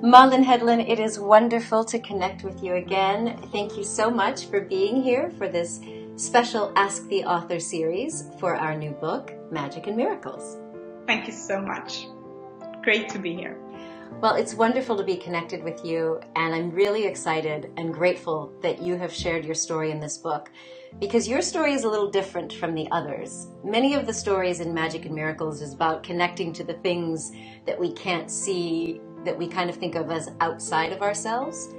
Malin Hedlund, it is wonderful to connect with you again. Thank you so much for being here for this special Ask the Author series for our new book, Magic and Miracles. Thank you so much. Great to be here. Well, it's wonderful to be connected with you, and I'm really excited and grateful that you have shared your story in this book, because your story is a little different from the others. Many of the stories in Magic and Miracles is about connecting to the things that we can't see, that we kind of think of as outside of ourselves,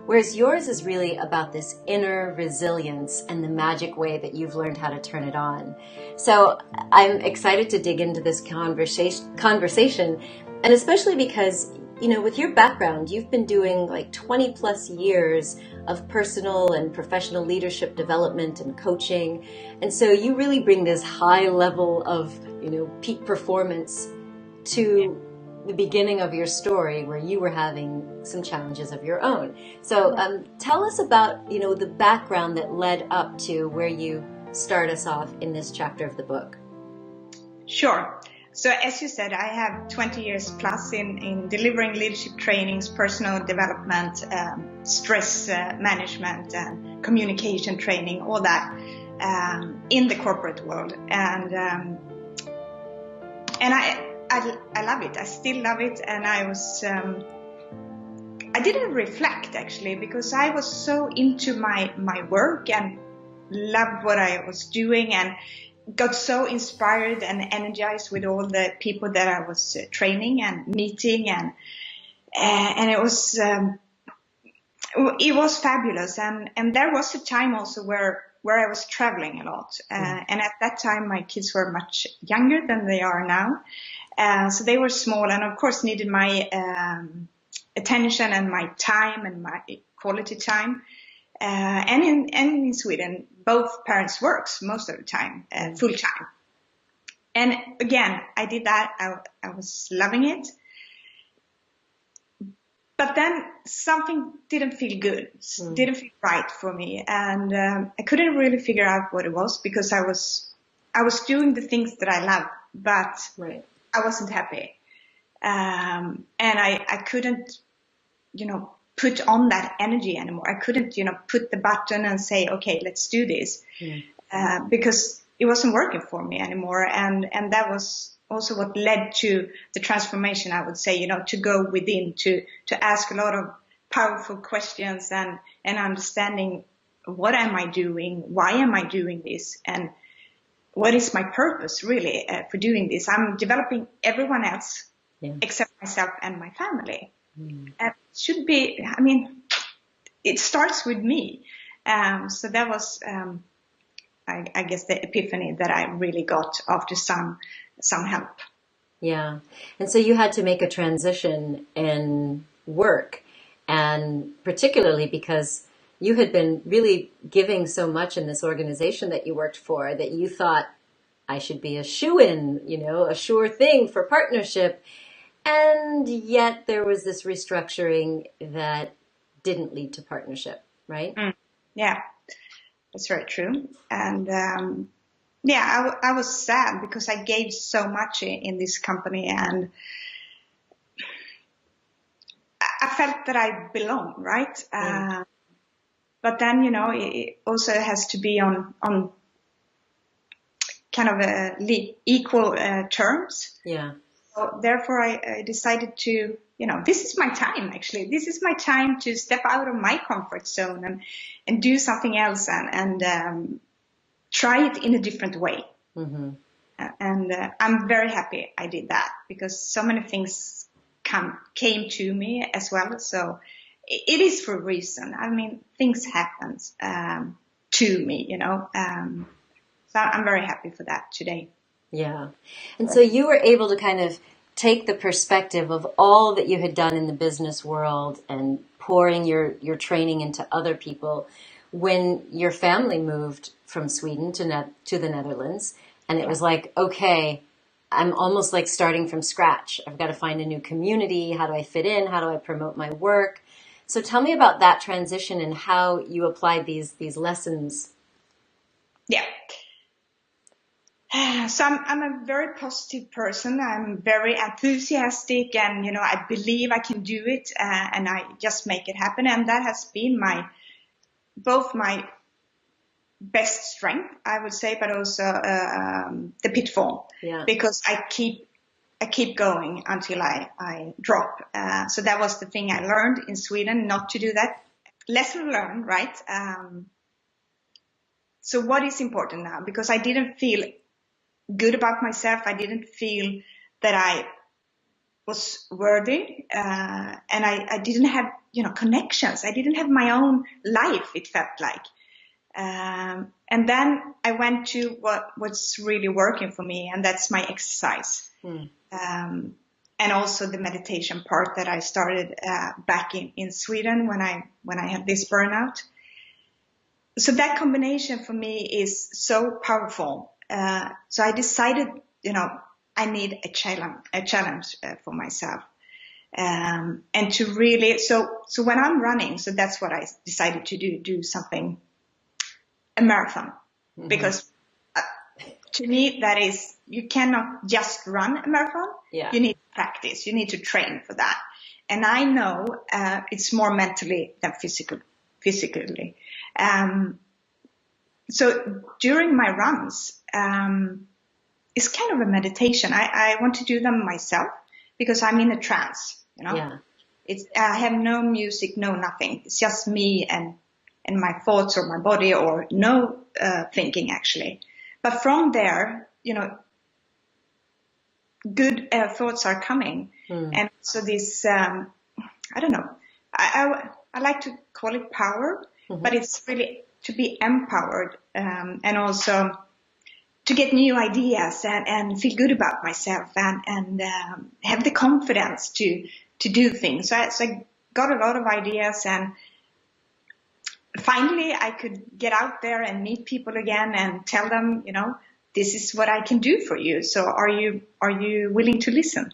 whereas yours is really about this inner resilience and the magic way that you've learned how to turn it on. So I'm excited to dig into this conversation, and especially because, you know, with your background, you've been doing like 20 plus years of personal and professional leadership development and coaching. And so you really bring this high level of, you know, peak performance to the beginning of your story where you were having some challenges of your own. So tell us about, you know, the background that led up to where you start us off in this chapter of the book. Sure. So as you said, I have 20 years plus in delivering leadership trainings, personal development, stress management, and communication training, all that in the corporate world. And I love it. I still love it. And I didn't reflect actually, because I was so into my work and loved what I was doing and got so inspired and energized with all the people that I was training and meeting, and it was fabulous. And there was a time also where I was traveling a lot, and at that time my kids were much younger than they are now, so they were small and of course needed my attention and my time and my quality time. And in Sweden, both parents works most of the time, full time. And again, I did that. I was loving it. But then something didn't feel good, didn't feel right for me. And I couldn't really figure out what it was, because I was doing the things that I love, but I wasn't happy. And I couldn't, put on that energy anymore. I couldn't, put the button and say, okay, let's do this, because it wasn't working for me anymore. And that was also what led to the transformation, I would say, to go within, to ask a lot of powerful questions and understanding, what am I doing? Why am I doing this? And what is my purpose really for doing this? I'm developing everyone else except myself and my family. And it should be, it starts with me. So that was, I guess, the epiphany that I really got after some help. Yeah. And so you had to make a transition in work, and particularly because you had been really giving so much in this organization that you worked for that you thought, I should be a shoo-in, a sure thing for partnership. And yet there was this restructuring that didn't lead to partnership, right? Yeah, that's very true. And I was sad because I gave so much in this company, and I felt that I belonged, right? But then, it also has to be on kind of equal terms. Yeah. So therefore, I decided to, this is my time, actually. This is my time to step out of my comfort zone and do something else and try it in a different way. Mm-hmm. And I'm very happy I did that, because so many things came to me as well. So it is for a reason. Things happen to me, So I'm very happy for that today. Yeah. And so you were able to kind of take the perspective of all that you had done in the business world and pouring your training into other people when your family moved from Sweden to the Netherlands. And it was like, okay, I'm almost like starting from scratch. I've got to find a new community. How do I fit in? How do I promote my work? So tell me about that transition and how you applied these lessons. Yeah. So I'm a very positive person. I'm very enthusiastic, and I believe I can do it, and I just make it happen. And that has been both my best strength, I would say, but also the pitfall, because I keep going until I drop. So that was the thing I learned in Sweden, not to do that. Lesson learned, right? So what is important now? Because I didn't feel good about myself. I didn't feel that I was worthy, and I didn't have, connections. I didn't have my own life, it felt like. And then I went to what's really working for me, and that's my exercise. And also the meditation part that I started back in Sweden when I had this burnout. So that combination for me is so powerful. So I decided, I need a challenge for myself. And to really, so when I'm running, so that's what I decided to do something, a marathon, because to me, that is, you cannot just run a marathon. You need to practice. You need to train for that. And I know it's more mentally than physically. So during my runs, it's kind of a meditation. I want to do them myself because I'm in a trance, I have no music, no nothing. It's just me and my thoughts or my body, or no thinking actually. But from there, good thoughts are coming. And so this, I don't know, I like to call it power, but it's really to be empowered, and also to get new ideas and feel good about myself and have the confidence to do things. So I got a lot of ideas, and finally I could get out there and meet people again and tell them, this is what I can do for you. So are you willing to listen?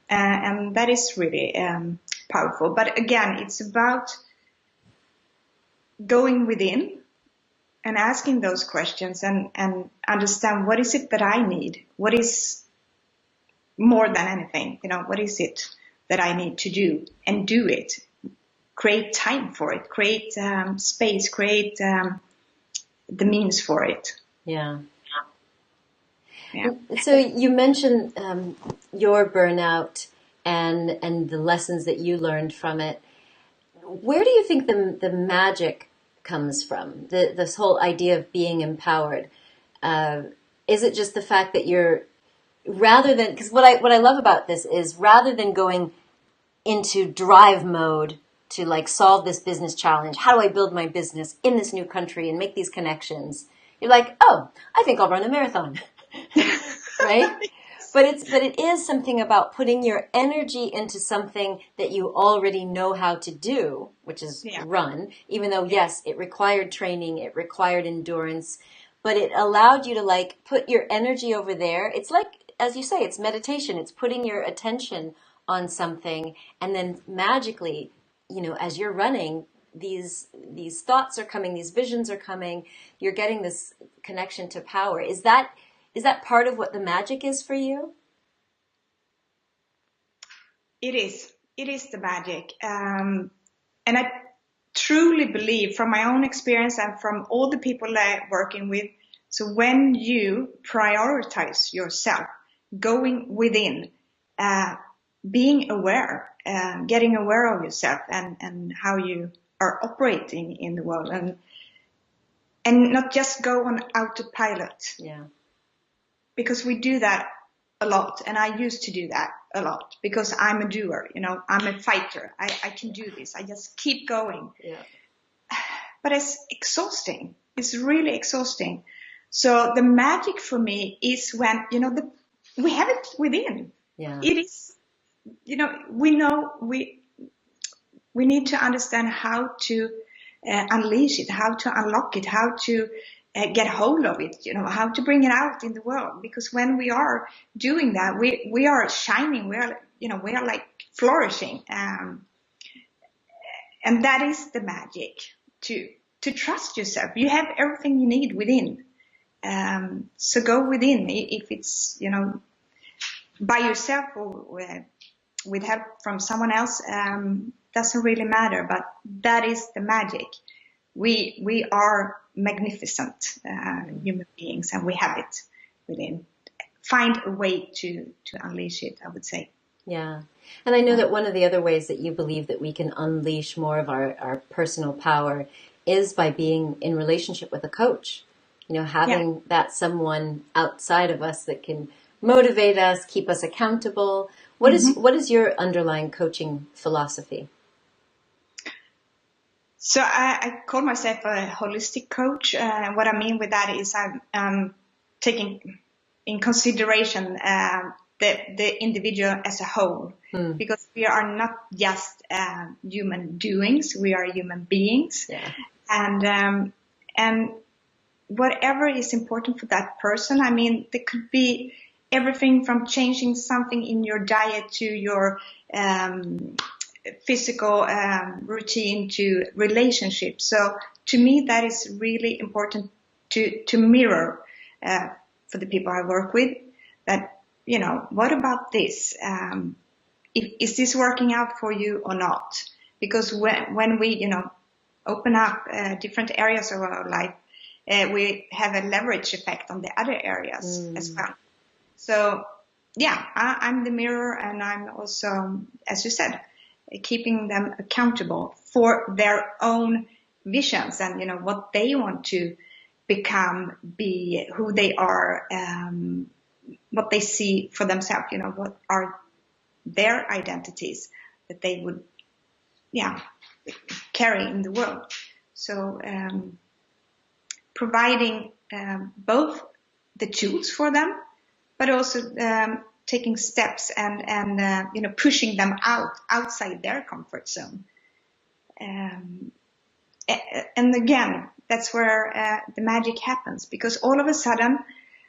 And that is really powerful. But again, it's about going within and asking those questions and understand, what is it that I need? What is more than anything, what is it that I need to do, and do it. Create time for it, create space, create the means for it. Yeah. So you mentioned your burnout and the lessons that you learned from it. Where do you think the magic comes from? This whole idea of being empowered. Is it just the fact that you're, rather than, because what I love about this is, rather than going into drive mode to like solve this business challenge, how do I build my business in this new country and make these connections? You're like, oh, I think I'll run a marathon, right? But it is something about putting your energy into something that you already know how to do, which is run, even though, yes, it required training, it required endurance, but it allowed you to like put your energy over there. It's like, as you say, it's meditation. It's putting your attention on something, and then magically, as you're running, these thoughts are coming, these visions are coming, you're getting this connection to power. Is that part of what the magic is for you? It is the magic. And I truly believe, from my own experience and from all the people I'm working with, so when you prioritize yourself, going within, being aware, getting aware of yourself and how you are operating in the world, and not just go on autopilot. Yeah. Because we do that a lot, and I used to do that a lot because I'm a doer, I'm a fighter. I can do this. I just keep going. Yeah. But it's exhausting. It's really exhausting. So the magic for me is when, we have it within. Yeah. It is, we know we need to understand how to unleash it, how to unlock it, how to get hold of it, how to bring it out in the world. Because when we are doing that, we are shining, we are like flourishing. And that is the magic, to trust yourself. You have everything you need within. So go within. If it's, by yourself or with help from someone else, doesn't really matter. But that is the magic. We are magnificent human beings, and we have it within. Find a way to unleash it, I would say. Yeah. And I know that one of the other ways that you believe that we can unleash more of our personal power is by being in relationship with a coach. Having that someone outside of us that can motivate us, keep us accountable. What is your underlying coaching philosophy? So I call myself a holistic coach. What I mean with that is I'm taking in consideration the individual as a whole, because we are not just human doings; we are human beings, and whatever is important for that person. I mean, there could be everything from changing something in your diet to your physical routine to relationships. So to me, that is really important to mirror for the people I work with. That, what about this? Is this working out for you or not? Because when we, open up different areas of our life, we have a leverage effect on the other areas as well. So, I'm the mirror, and I'm also, as you said, keeping them accountable for their own visions and, what they want to become, be who they are, what they see for themselves, what are their identities that they would, carry in the world. So, providing both the tools for them, but also taking steps and pushing them outside their comfort zone. And again, that's where the magic happens, because all of a sudden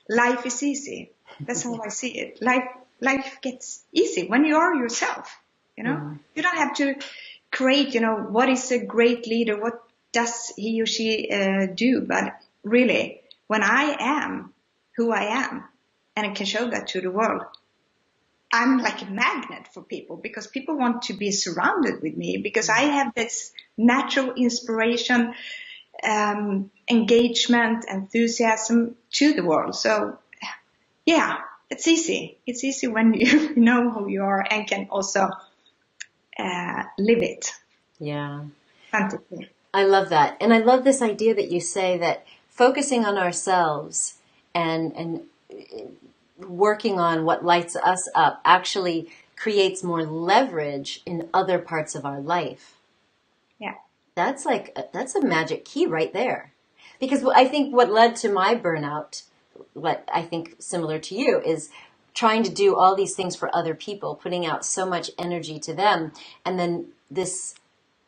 life is easy. That's how I see it. Life gets easy when you are yourself. You don't have to create. What is a great leader? What does he or she do? But really, when I am who I am, and I can show that to the world, I'm like a magnet for people, because people want to be surrounded with me, because I have this natural inspiration, engagement, enthusiasm to the world. So, it's easy. It's easy when you know who you are and can also live it. Yeah. Fantastic. I love that. And I love this idea that you say that focusing on ourselves and working on what lights us up actually creates more leverage in other parts of our life. Yeah. That's a magic key right there. Because I think what led to my burnout, what I think similar to you, is trying to do all these things for other people, putting out so much energy to them, and then this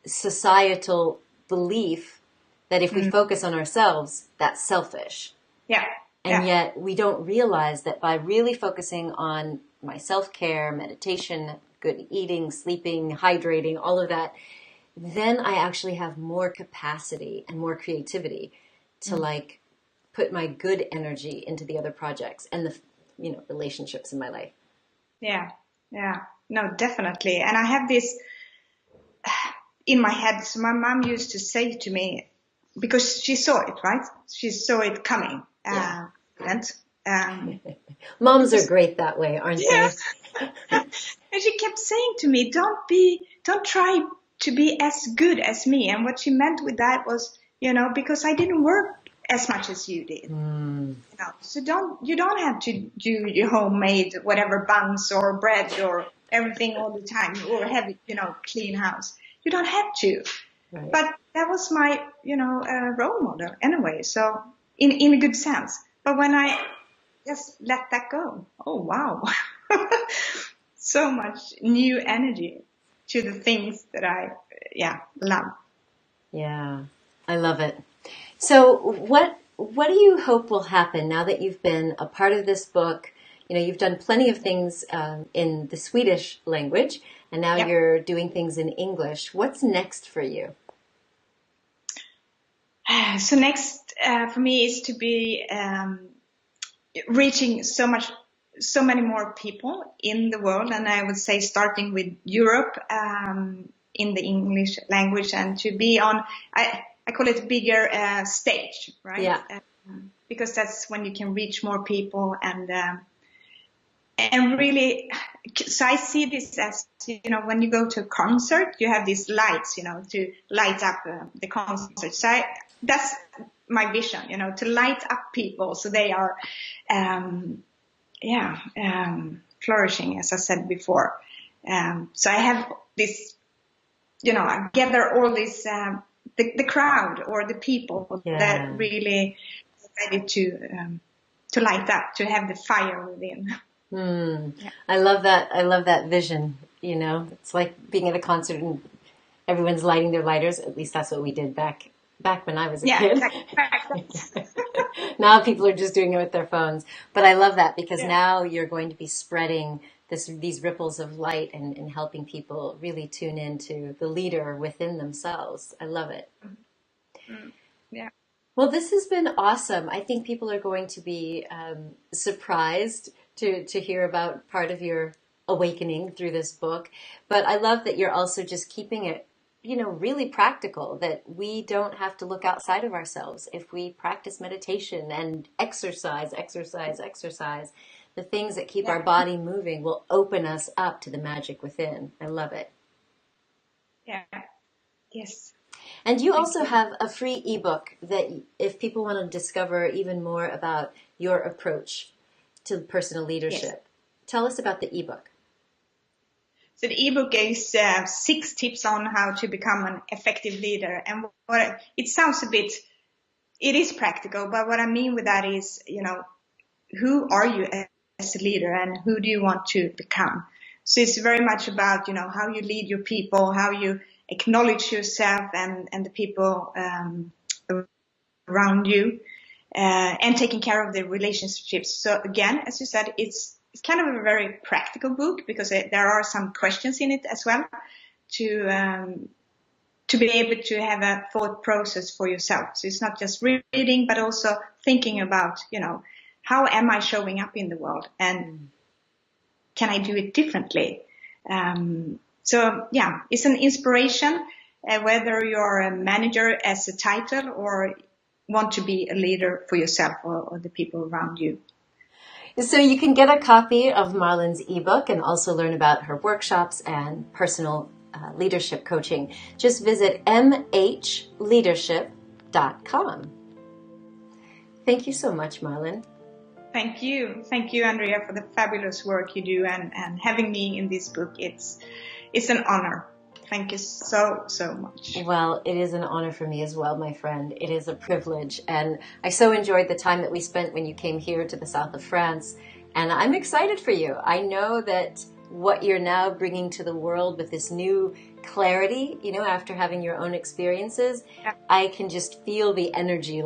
societal belief that if we focus on ourselves, that's selfish. Yeah. And yet we don't realize that by really focusing on my self-care, meditation, good eating, sleeping, hydrating, all of that, then I actually have more capacity and more creativity to put my good energy into the other projects and the relationships in my life. Yeah. No, definitely. And I have this in my head. So my mom used to say to me, because she saw it, right? She saw it coming. Yeah. Moms are great that way, aren't they? And she kept saying to me, don't try to be as good as me. And what she meant with that was, because I didn't work as much as you did. So you don't have to do your homemade whatever buns or bread or everything all the time, or have it, clean house. You don't have to. Right. But that was my, role model anyway. So in a good sense. But when I just let that go, oh wow, so much new energy to the things that I, love. Yeah, I love it. So what do you hope will happen now that you've been a part of this book? You've done plenty of things in the Swedish language, and now you're doing things in English. What's next for you? So next for me is to be reaching so many more people in the world, and I would say starting with Europe in the English language, and to be on I call it bigger stage, right? Yeah. Because that's when you can reach more people and really. So I see this as, when you go to a concert, you have these lights, to light up the concert. So that's my vision, to light up people so they are, flourishing, as I said before. So I have this, I gather all this, the crowd or the people that really are ready to light up, to have the fire within. Yeah. I love that. I love that vision. It's like being at a concert and everyone's lighting their lighters. At least that's what we did back when I was a kid. Exactly. Now people are just doing it with their phones. But I love that because now you're going to be spreading these ripples of light and helping people really tune into the leader within themselves. I love it. Yeah. Well, this has been awesome. I think people are going to be surprised to hear about part of your awakening through this book. But I love that you're also just keeping it, really practical, that we don't have to look outside of ourselves. If we practice meditation and exercise, the things that keep our body moving will open us up to the magic within. I love it. Yeah. Yes. And you also have a free ebook that if people want to discover even more about your approach to personal leadership. Tell us about the ebook. So the ebook is 6 tips on how to become an effective leader. And it sounds it is practical, but what I mean with that is, who are you as a leader and who do you want to become? So it's very much about, how you lead your people, how you acknowledge yourself and the people around you. And taking care of the relationships. So again, as you said, it's kind of a very practical book because there are some questions in it as well to be able to have a thought process for yourself. So it's not just reading, but also thinking about, how am I showing up in the world and can I do it differently? So yeah, it's an inspiration, whether you're a manager as a title or want to be a leader for yourself or the people around you. So you can get a copy of Malin's ebook and also learn about her workshops and personal leadership coaching. Just visit mhleadership.com. Thank you so much, Malin. Thank you. Thank you, Andrea, for the fabulous work you do and having me in this book. It's an honor. Thank you so much. Well, it is an honor for me as well, my friend. It is a privilege. And I so enjoyed the time that we spent when you came here to the south of France. And I'm excited for you. I know that what you're now bringing to the world with this new clarity, after having your own experiences, I can just feel the energy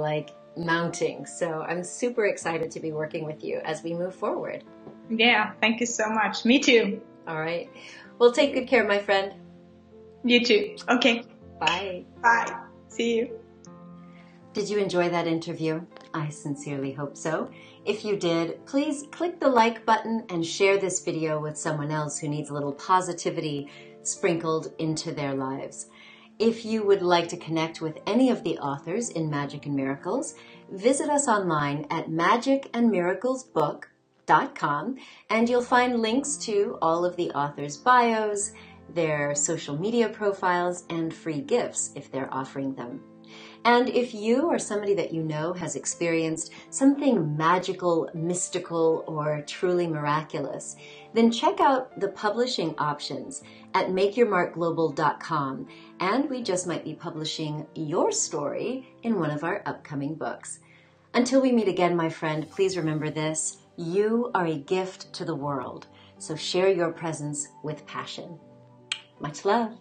mounting. So I'm super excited to be working with you as we move forward. Yeah, thank you so much. Me too. All right. Well, take good care, my friend. You too. Okay. Bye. Bye. See you. Did you enjoy that interview? I sincerely hope so. If you did, please click the like button and share this video with someone else who needs a little positivity sprinkled into their lives. If you would like to connect with any of the authors in Magic and Miracles, visit us online at magicandmiraclesbook.com and you'll find links to all of the authors' bios, their social media profiles, and free gifts if they're offering them. And if you or somebody that you know has experienced something magical, mystical, or truly miraculous, then check out the publishing options at makeyourmarkglobal.com, and we just might be publishing your story in one of our upcoming books. Until we meet again, my friend, please remember this: you are a gift to the world, so share your presence with passion. Much love.